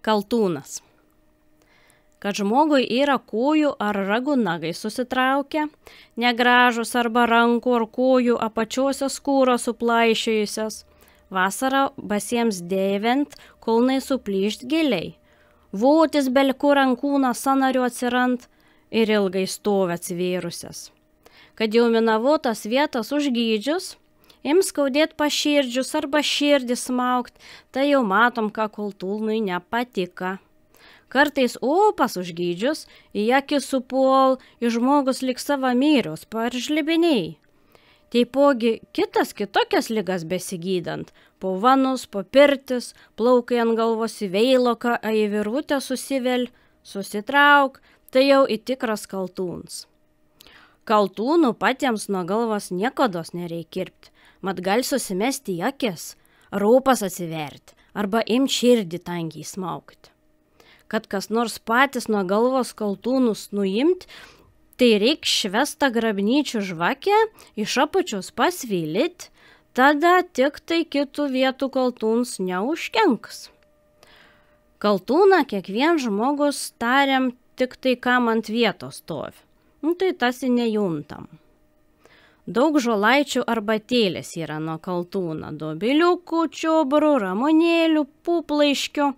Kaltūnas. Kad žmogui yra kojų ar ragų nagai susitraukę, negražus arba rankų ar kojų apačiosios skūros suplaišėjusios, vasarą basiems dėvint kulnai suplyšt giliai, votis belkur ant kūno sanarių atsirand ir ilgai stovi atsivėrusias. Kad jau minavotas vietas užgydžius, ims skaudėt paširdžius arba širdį smaugt, tai jau matom, ką kultūnui nepatika. Kartais opas užgydžius, į akis supuol, į žmogus lik savamyrius, paržlibiniai. Taipogi kitokias ligas besigydant, po vanus, po pirtis, plaukai ant galvos į veiloką, į virvutę susivel, susitrauk, tai jau į tikras kaltūns. Kaltūnų patiems nuo galvos niekados nereik kirpti, mat gal susimesti į akis, rūpas atsiverti, arba imt širdį tankiai smaukti. Kad kas nors patys nuo galvos kaltūnus nuimt, tai reik švestą grabnyčių žvakę iš apačios pasvylit, tada tik tai kitų vietų kaltūns neužkenks. Kaltūną kiekvien žmogus tariam tik tai, kam ant vietos stovi. Tai tas nejuntam. Daug žolaičių arbatėlės yra nuo kaltūno, dobiliukų, čiobrų, ramonėlių, puplaiškių.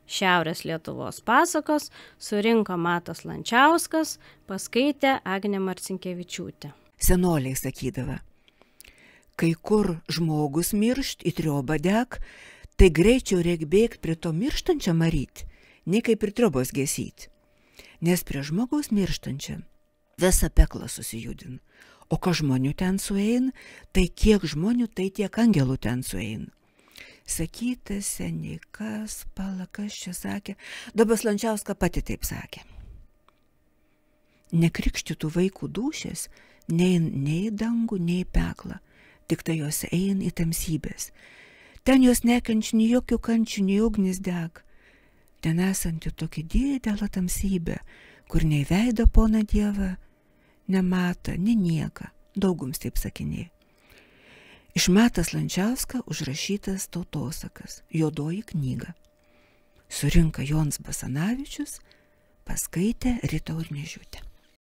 Šiaurės Lietuvos pasakos surinko Matas Lančiauskas, paskaitė Agnė Marcinkevičiūtė. Senoliai sakydavo, kai kur žmogus miršt, į triobą deg, tai greičiau reik bėgt prie to mirštančią maryt, nei kaip ir triobos gesyt. Nes prie žmogaus mirštančiam visą peklą susijudin, o ką žmonių ten suein, tai kiek žmonių, tai tiek angelų ten suein. Sakyta seniai, kas čia sakė, dabar Lančiauska pati taip sakė. Nekrikštytų vaikų dūšės nein nei dangų, nei peklą, tik tai jos ein į tamsybės. Ten jos nekenčia nei jokių kančių, nei ugnis deg. Ten esanti tokia didelė tamsybė, kur nei veido pona Dievą nemata, nei nieka, daugums taip sakinėja. Iš Matas Lančiauska užrašytas tautosakas, juodoji knyga. Surinka Jons Basanavičius, paskaitė Rita Urniežiūtė.